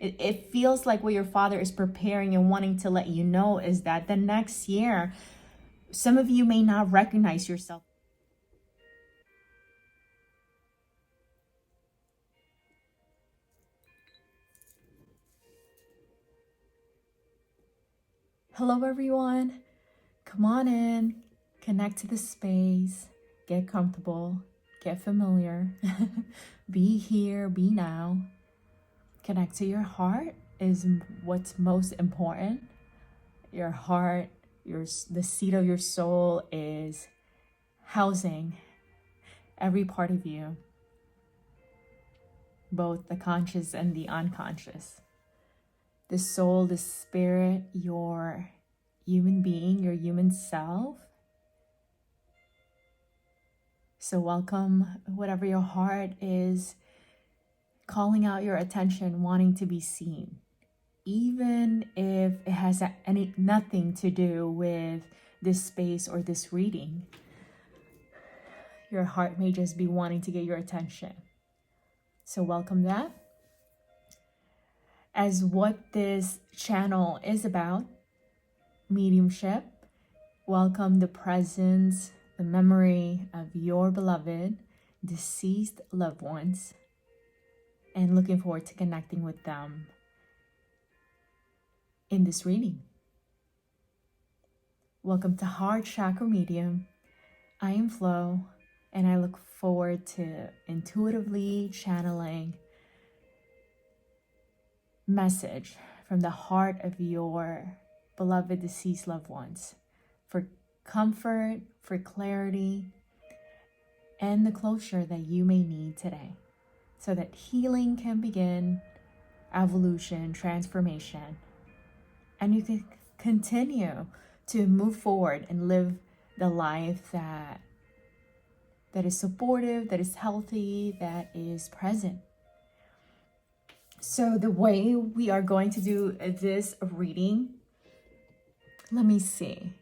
It feels like what your father is preparing and wanting to let you know is that the next year, some of you may not recognize yourself. Hello, everyone. Come on in, connect to the space, get comfortable, get familiar, be here, be now. Connect to your heart is what's most important. Your heart, the seat of your soul is housing every part of you, both the conscious and the unconscious. The soul, the spirit, your human being, your human self. So welcome whatever your heart is calling out your attention, wanting to be seen. Even if it has nothing to do with this space or this reading, your heart may just be wanting to get your attention. So welcome that. As what this channel is about, mediumship, welcome the presence, the memory of your beloved, deceased loved ones, and looking forward to connecting with them in this reading. Welcome to Heart Chakra Medium. I am Flo, and I look forward to intuitively channeling message from the heart of your beloved deceased loved ones for comfort, for clarity, and the closure that you may need today so that healing can begin, evolution, transformation, and you can continue to move forward and live the life that is supportive, that is healthy, that is present. So the way we are going to do this reading, let me see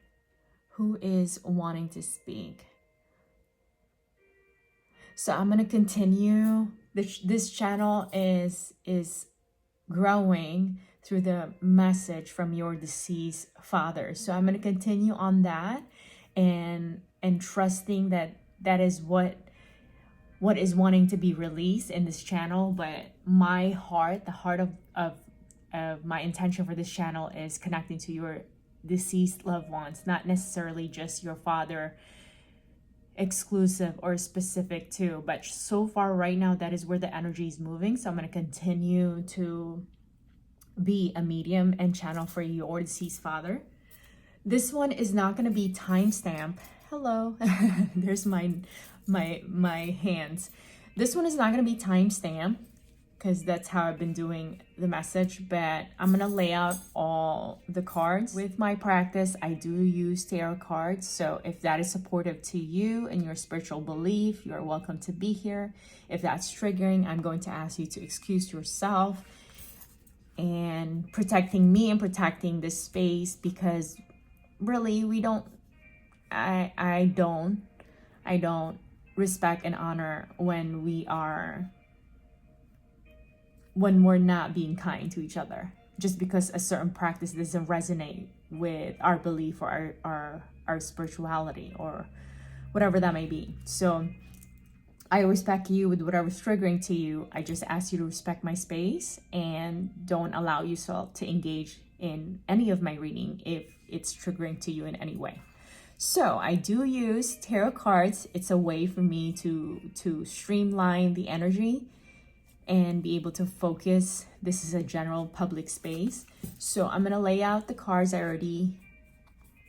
who is wanting to speak. So I'm going to continue. This channel is growing through the message from your deceased father. So I'm going to continue on that and trusting that is what is wanting to be released in this channel. But my heart, the heart of my intention for this channel is connecting to your deceased loved ones, not necessarily just your father exclusive or specific to, but so far right now that is where the energy is moving. So I'm going to continue to be a medium and channel for your deceased father. This one is not going to be timestamp. Hello. There's my hands. This one is not going to be timestamp because that's how I've been doing the message, but I'm going to lay out all the cards. With my practice, I do use tarot cards. So if that is supportive to you and your spiritual belief, you're welcome to be here. If that's triggering, I'm going to ask you to excuse yourself and protecting me and protecting this space, because really I don't respect and honor when we're not being kind to each other just because a certain practice doesn't resonate with our belief or our spirituality or whatever that may be. So I respect you with whatever's triggering to you. I just ask you to respect my space and don't allow yourself to engage in any of my reading if it's triggering to you in any way. So I do use tarot cards. It's a way for me to streamline the energy and be able to focus. This is a general public space. So I'm going to lay out the cards. I already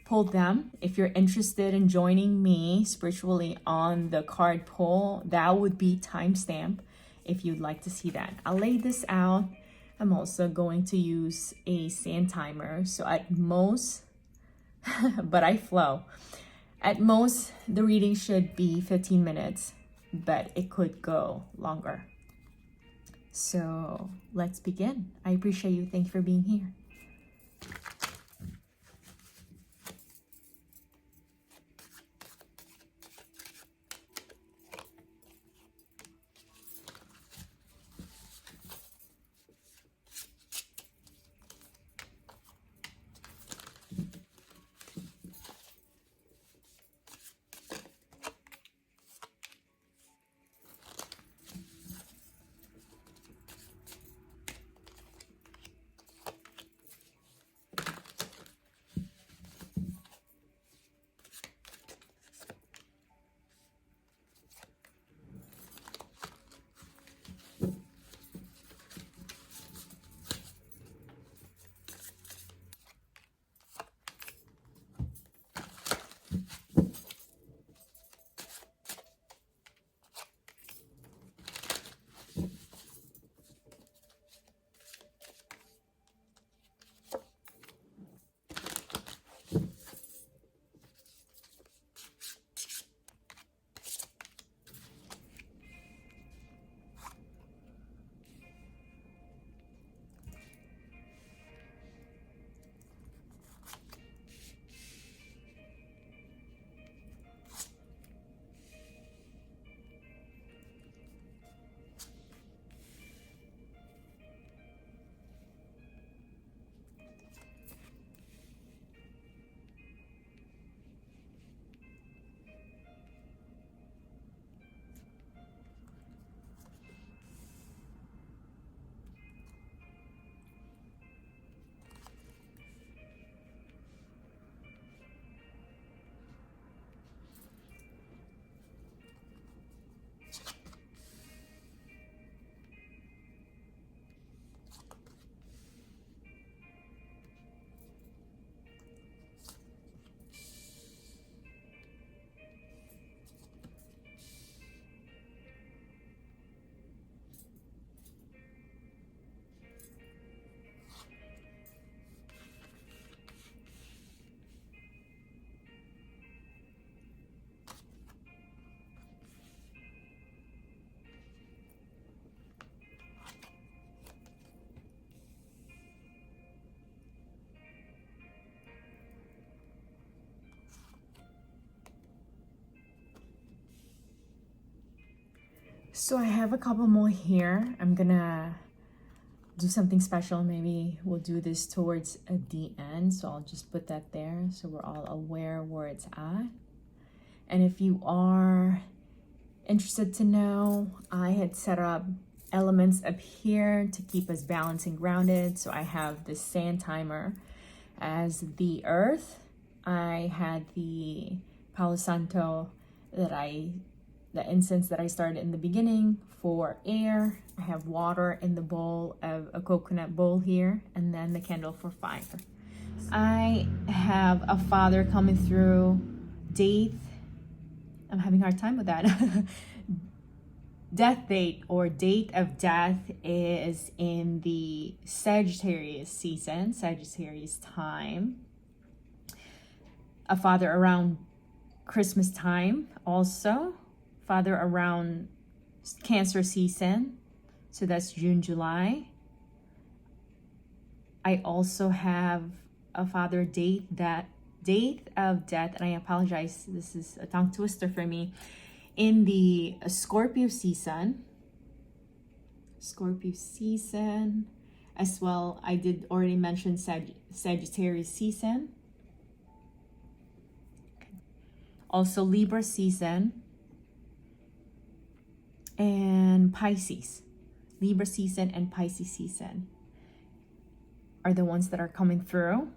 pulled them. If you're interested in joining me spiritually on the card pull, that would be timestamp if you'd like to see that. I'll lay this out. I'm also going to use a sand timer. So at most, but I flow. At most, the reading should be 15 minutes, but it could go longer. So let's begin. I appreciate you. Thank you for being here. So I have a couple more here. I'm gonna do something special. Maybe we'll do this towards the end. So I'll just put that there so we're all aware where it's at. And if you are interested to know, I had set up elements up here to keep us balanced and grounded. So I have the sand timer as the earth. I had the Palo Santo the incense that I started in the beginning for air. I have water in the bowl of a coconut bowl here, and then the candle for fire. I have a father coming through. Date, I'm having a hard time with that. Death date or date of death is in the Sagittarius season, Sagittarius time. A father around Christmas time also. Father around Cancer season, so that's June, July. I also have a father date of death, and I apologize, this is a tongue twister for me, in the Scorpio season as well. I did already mention Sagittarius season, also Libra season, and Pisces. Libra season and Pisces season are the ones that are coming through.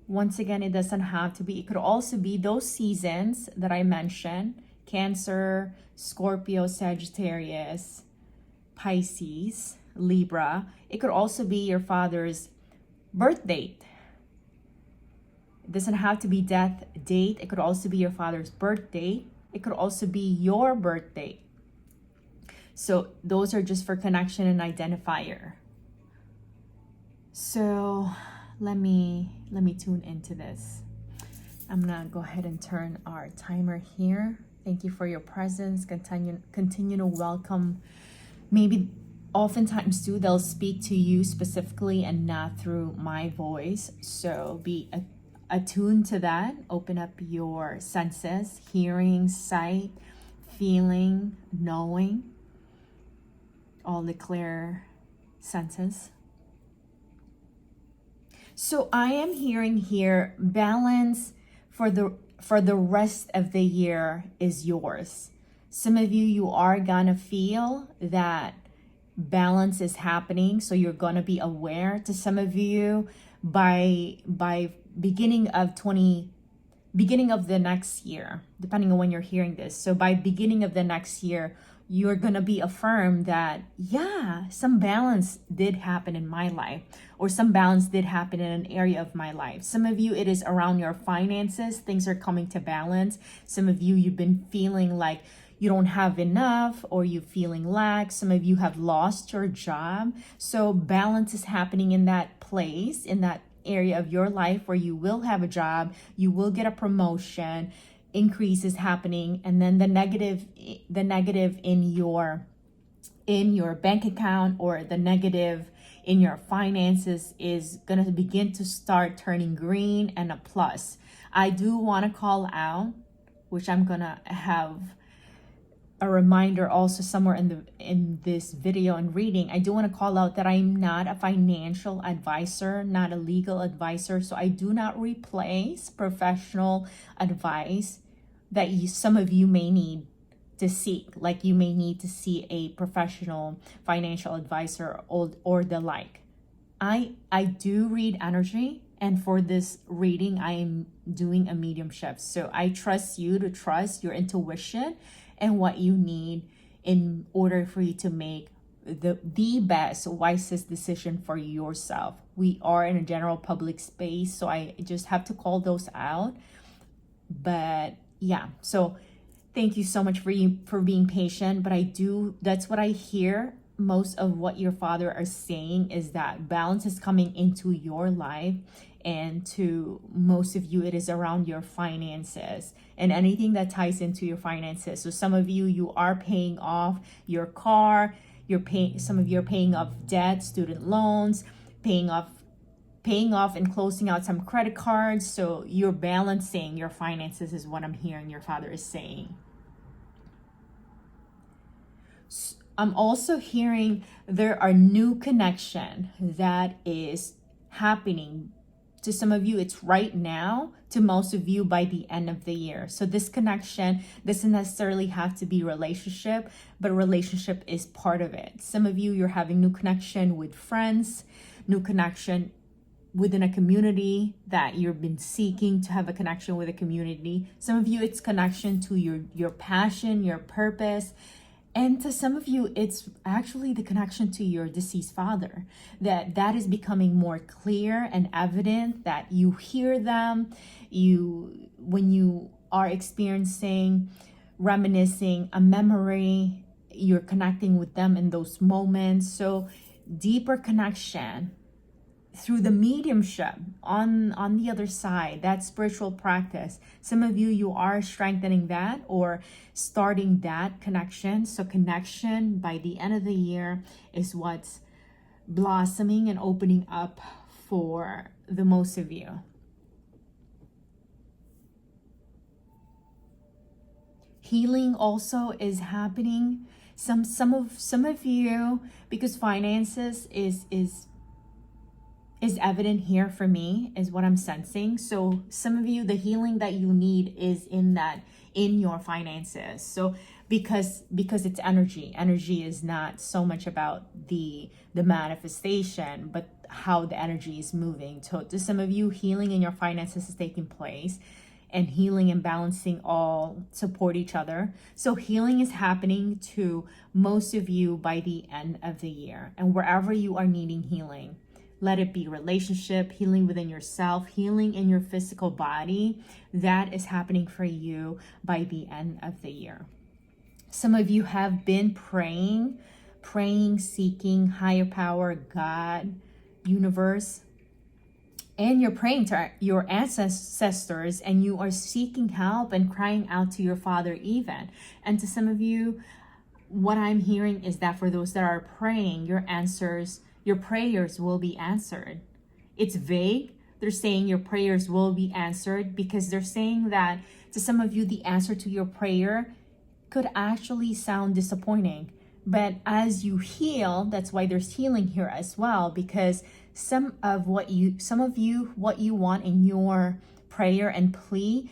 Once again, it doesn't have to be. It could also be those seasons that I mentioned: Cancer, Scorpio, Sagittarius, Pisces, Libra. It could also be your father's birth date. It doesn't have to be death date. It could also be your father's birth date. It could also be your birth date. So those are just for connection and identifier. So let me tune into this. I'm gonna go ahead and turn our timer here. Thank you for your presence. Continue to welcome. Maybe oftentimes too, they'll speak to you specifically and not through my voice. So be attuned to that. Open up your senses: hearing, sight, feeling, knowing. All the clear senses. So I am hearing here, balance for the rest of the year is yours. Some of you are gonna feel that balance is happening, so you're gonna be aware. To some of you, by beginning of the next year, depending on when you're hearing this. So by beginning of the next year, you're going to be affirmed that, yeah, some balance did happen in my life, or some balance did happen in an area of my life. Some of you, it is around your finances. Things are coming to balance. Some of you, you've been feeling like you don't have enough, or you feeling lack. Some of you have lost your job. So balance is happening in that place, in that area of your life where you will have a job, you will get a promotion, increase is happening, and then the negative in your bank account, or the negative in your finances, is going to begin to start turning green and a plus. I do want to call out, which I'm going to have a reminder also somewhere in this video and reading. I do want to call out that I'm not a financial advisor, not a legal advisor, so I do not replace professional advice that some of you may need to seek. Like, you may need to see a professional financial advisor or the like. I do read energy, and for this reading I am doing a mediumship. So I trust you to trust your intuition and what you need in order for you to make the best, wisest decision for yourself. We are in a general public space, so I just have to call those out. But yeah, so thank you so much for being patient. But that's what I hear. Most of what your father are saying is that balance is coming into your life, and to most of you, it is around your finances and anything that ties into your finances. So some of you are paying off your car, some of you are paying off debt, student loans, paying off and closing out some credit cards. So you're balancing your finances, is what I'm hearing your father is saying. I'm also hearing there are new connection that is happening. To some of you, it's right now. To most of you, by the end of the year. So this connection doesn't necessarily have to be relationship, but relationship is part of it. Some of you, you're having new connection with friends, new connection within a community that you've been seeking to have a connection with a community. Some of you, it's connection to your passion, your purpose. And to some of you, it's actually the connection to your deceased father. That is becoming more clear and evident, that you hear them. When you are experiencing, reminiscing a memory, you're connecting with them in those moments. So deeper connection through the mediumship on the other side, that spiritual practice. Some of you, you are strengthening that or starting that connection. So connection by the end of the year is what's blossoming and opening up for the most of you. Healing also is happening. Some of you, because finances is evident here for me, is what I'm sensing. So some of you, the healing that you need is in your finances. So because it's energy is not so much about the manifestation, but how the energy is moving. So to some of you, healing in your finances is taking place, and healing and balancing all support each other. So healing is happening to most of you by the end of the year. And wherever you are needing healing, let it be relationship, healing within yourself, healing in your physical body, that is happening for you by the end of the year. Some of you have been praying, seeking higher power, God, universe, and you're praying to your ancestors, and you are seeking help and crying out to your father even. And to some of you, what I'm hearing is that for those that are praying, your prayers will be answered. It's vague. They're saying your prayers will be answered because they're saying that to some of you, the answer to your prayer could actually sound disappointing. But as you heal, that's why there's healing here as well, because some of what you want in your prayer and plea,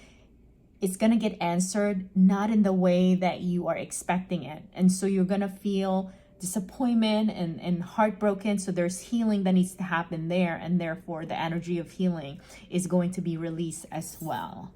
it's going to get answered not in the way that you are expecting it. And so you're going to feel disappointment and heartbroken. So there's healing that needs to happen there, and therefore the energy of healing is going to be released as well.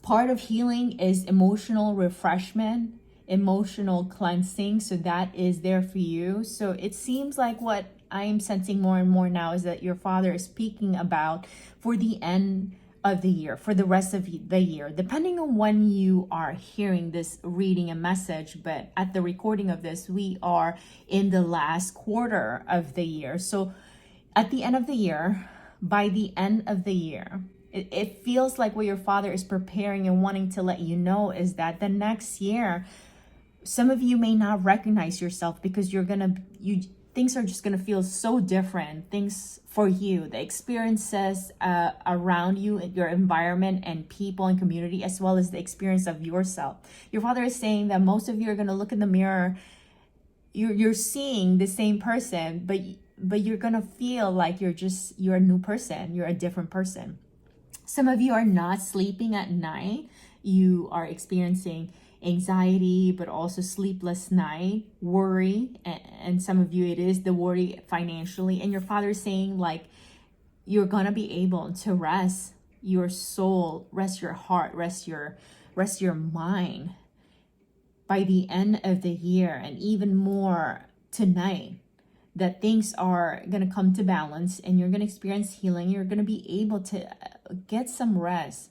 Part of healing is emotional refreshment, emotional cleansing. So that is there for you. So it seems like what I am sensing more and more now is that your father is speaking about for the end of the year, for the rest of the year, depending on when you are hearing this reading and message. But at the recording of this, we are in the last quarter of the year. So at the end of the year, by the end of the year, it feels like what your father is preparing and wanting to let you know is that the next year, some of you may not recognize yourself because things are just going to feel so different. Things for you, the experiences around you, your environment and people and community, as well as the experience of yourself. Your father is saying that most of you are going to look in the mirror. You're seeing the same person, but you're going to feel like you're a new person. You're a different person. Some of you are not sleeping at night. You are experiencing anxiety, but also sleepless night, worry, and some of you, it is the worry financially. And your father is saying like you're gonna be able to rest your soul, rest your heart, rest your mind by the end of the year, and even more tonight. That things are gonna come to balance, and you're gonna experience healing. You're gonna be able to get some rest.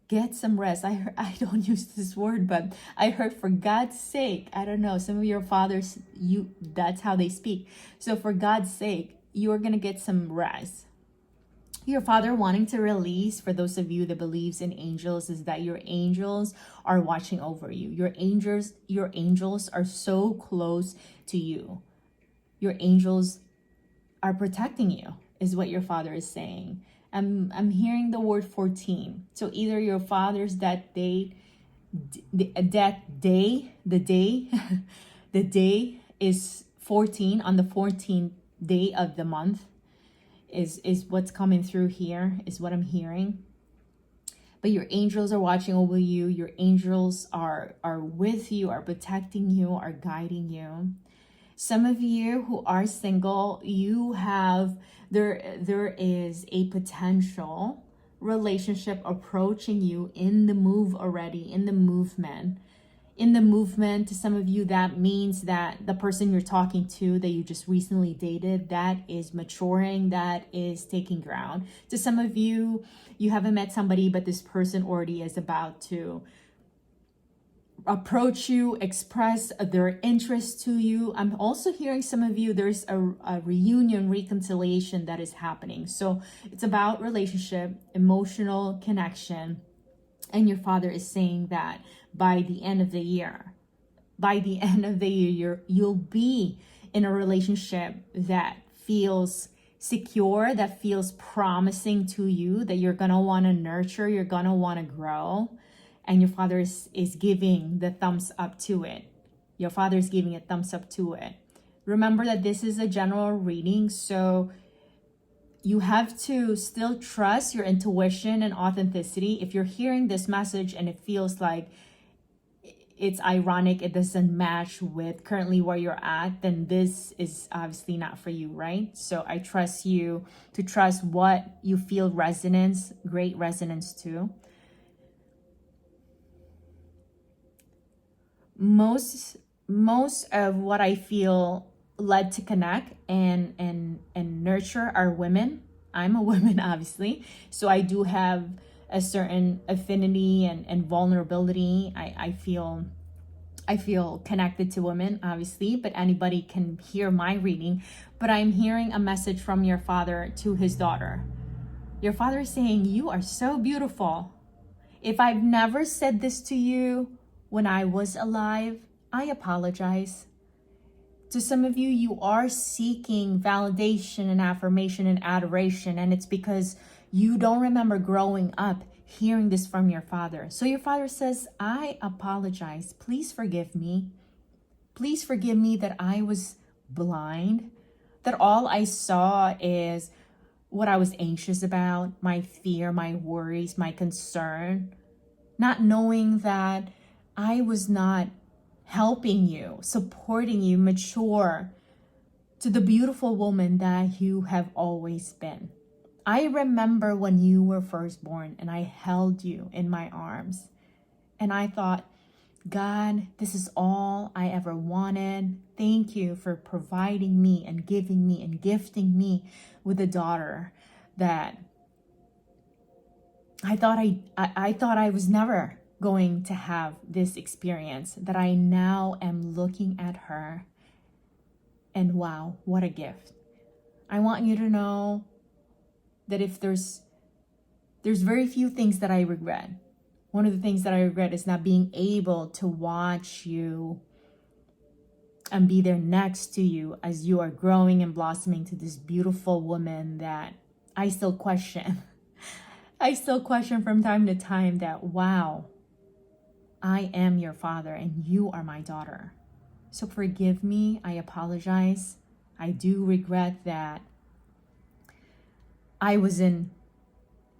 Get some rest. I don't use this word, but I heard for God's sake. I don't know. Some of your fathers, that's how they speak. So for God's sake, you're going to get some rest. Your father wanting to release, for those of you that believes in angels, is that your angels are watching over you. Your angels are so close to you. Your angels are protecting you, is what your father is saying. I'm hearing the word 14. So either your father's the day The day is 14, on the 14th day of the month is what's coming through here, is what I'm hearing. But your angels are watching over you. Your angels are with you, are protecting you, are guiding you. Some of you who are single, you have, there is a potential relationship approaching you in the move already, in the movement. In the movement, to some of you, that means that the person you're talking to that you just recently dated, that is maturing, that is taking ground. To some of you, you haven't met somebody, but this person already is about to approach you, express their interest to you. I'm also hearing some of you, there's a reunion, reconciliation that is happening. So it's about relationship, emotional connection. And your father is saying that by the end of the year, you'll be in a relationship that feels secure, that feels promising to you, that you're gonna want to nurture, you're gonna want to grow. And your father is giving the thumbs up to it. Your father is giving a thumbs up to it. Remember that this is a general reading, so you have to still trust your intuition and authenticity. If you're hearing this message and it feels like it's ironic, it doesn't match with currently where you're at, then this is obviously not for you, right? So I trust you to trust what you feel resonance, great resonance to. Most of what I feel led to connect and nurture are women. I'm a woman, obviously, so I do have a certain affinity and vulnerability. I feel connected to women, obviously, but anybody can hear my reading. But I'm hearing a message from your father to his daughter. Your father is saying, you are so beautiful. If I've never said this to you when I was alive, I apologize. To some of you, you are seeking validation and affirmation and adoration, and it's because you don't remember growing up hearing this from your father. So your father says, I apologize. Please forgive me. Please forgive me that I was blind, that all I saw is what I was anxious about, my fear, my worries, my concern, not knowing that I was not helping you, supporting you mature to the beautiful woman that you have always been. I remember when you were first born and I held you in my arms and I thought, God, this is all I ever wanted. Thank you for providing me and giving me and gifting me with a daughter that I thought I was never going to have this experience, that I now am looking at her and wow, what a gift. I want you to know that if there's very few things that I regret. One of the things that I regret is not being able to watch you and be there next to you as you are growing and blossoming to this beautiful woman that I still question. I still question from time to time that, wow, I am your father and you are my daughter. So forgive me, I apologize. I do regret that I wasn't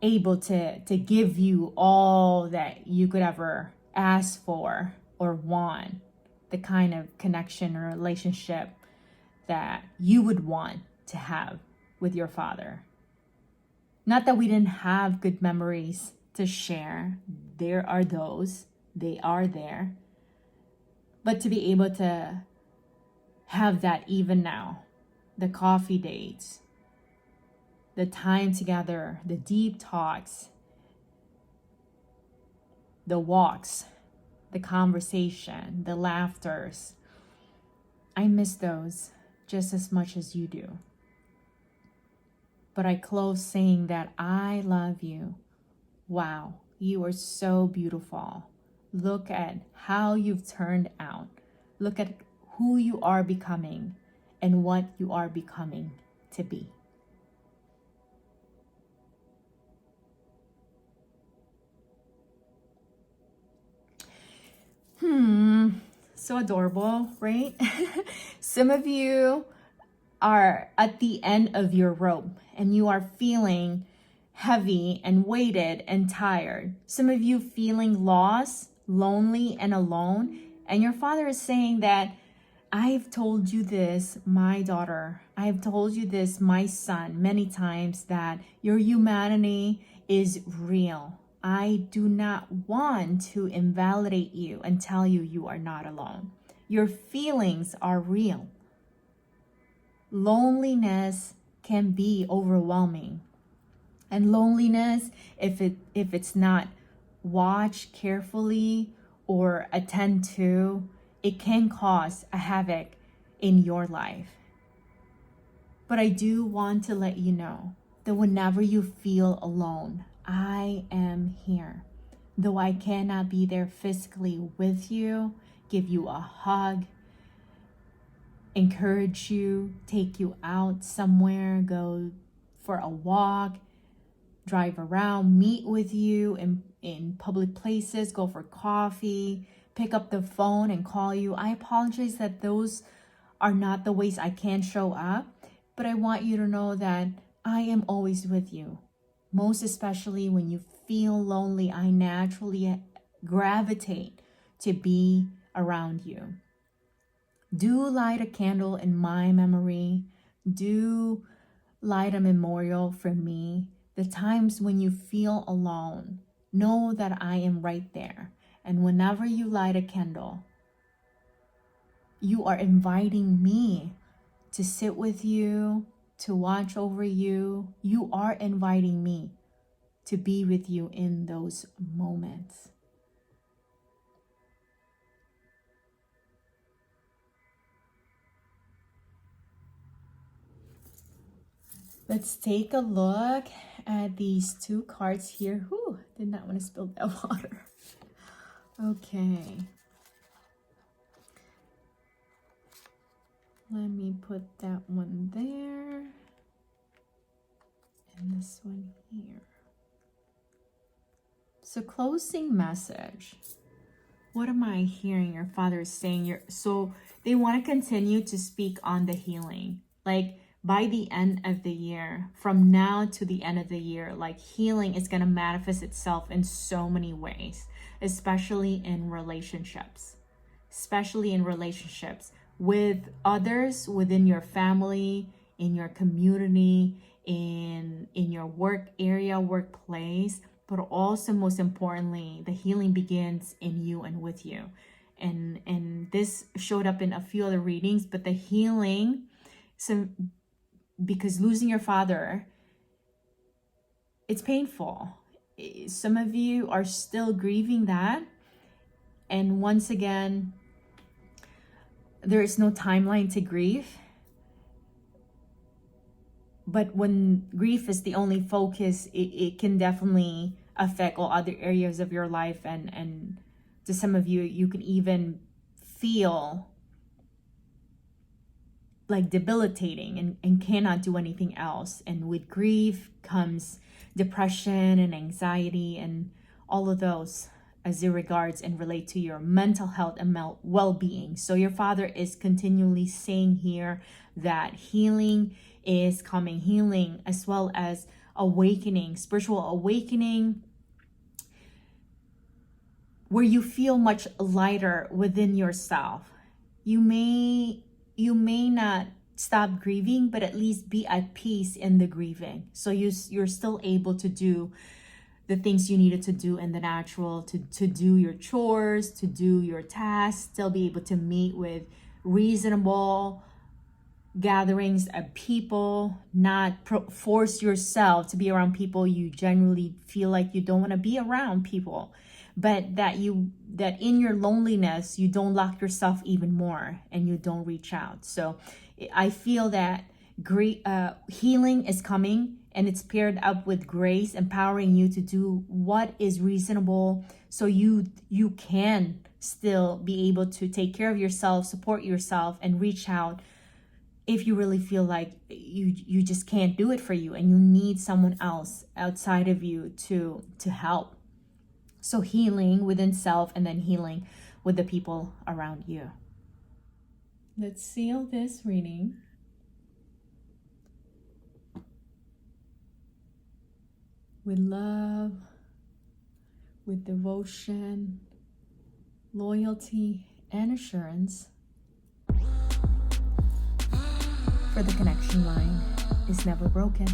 able to give you all that you could ever ask for or want, the kind of connection or relationship that you would want to have with your father. Not that we didn't have good memories to share. There are those. They are there. But to be able to have that even now, the coffee dates, the time together, the deep talks, the walks, the conversation, the laughters, I miss those just as much as you do. But I close saying that I love you. Wow, you are so beautiful. Look at how you've turned out. Look at who you are becoming and what you are becoming to be. So adorable, right? Some of you are at the end of your rope and you are feeling heavy and weighted and tired. Some of you feeling lost, lonely, and alone. And your Father is saying that I've told you this, my daughter. I've told you this, my son, many times, that your humanity is real. I do not want to invalidate you and tell you you are not alone. Your feelings are real. Loneliness can be overwhelming. And loneliness, if it's not watched carefully or attend to, it can cause a havoc in your life. But I do want to let you know that whenever you feel alone, I am here. Though I cannot be there physically with you, give you a hug, encourage you, take you out somewhere, go for a walk, drive around, meet with you in public places, go for coffee, pick up the phone and call you. I apologize that those are not the ways I can show up, but I want you to know that I am always with you. Most especially when you feel lonely, I naturally gravitate to be around you. Do light a candle in my memory. Do light a memorial for me. The times when you feel alone, know that I am right there. And whenever you light a candle, you are inviting me to sit with you, to watch over you. You are inviting me to be with you in those moments. Let's take a look at these two cards here. Whew, did not want to spill that water. Okay. Let me put that one there. And this one here. So closing message. What am I hearing your Father is saying? So they want to continue to speak on the healing. Like by the end of the year, from now to the end of the year, like healing is going to manifest itself in so many ways, especially in relationships. Especially in relationships with others, within your family, in your community, in your work area, workplace. But also, most importantly, the healing begins in you and with you. And this showed up in a few other readings, but the healing, because losing your father, it's painful. Some of you are still grieving that. And once again, there is no timeline to grief. But when grief is the only focus, it can definitely affect all other areas of your life. And to some of you, you can even feel like debilitating and cannot do anything else. And with grief comes depression and anxiety and all of those as it regards and relate to your mental health and well-being. So your Father is continually saying here that healing is coming, healing as well as awakening, spiritual awakening, where you feel much lighter within yourself. You may not stop grieving, but at least be at peace in the grieving. So you're still able to do the things you needed to do in the natural, to do your chores, to do your tasks, still be able to meet with reasonable gatherings of people, not force yourself to be around people you genuinely feel like you don't want to be around people, but that in your loneliness you don't lock yourself even more and you don't reach out. So I feel that healing is coming, and it's paired up with grace, empowering you to do what is reasonable, so you can still be able to take care of yourself, support yourself, and reach out if you really feel like you just can't do it for you and you need someone else outside of you to help. So healing within self, and then healing with the people around you. Let's seal this reading. With love, with devotion, loyalty, and assurance. For the connection line is never broken.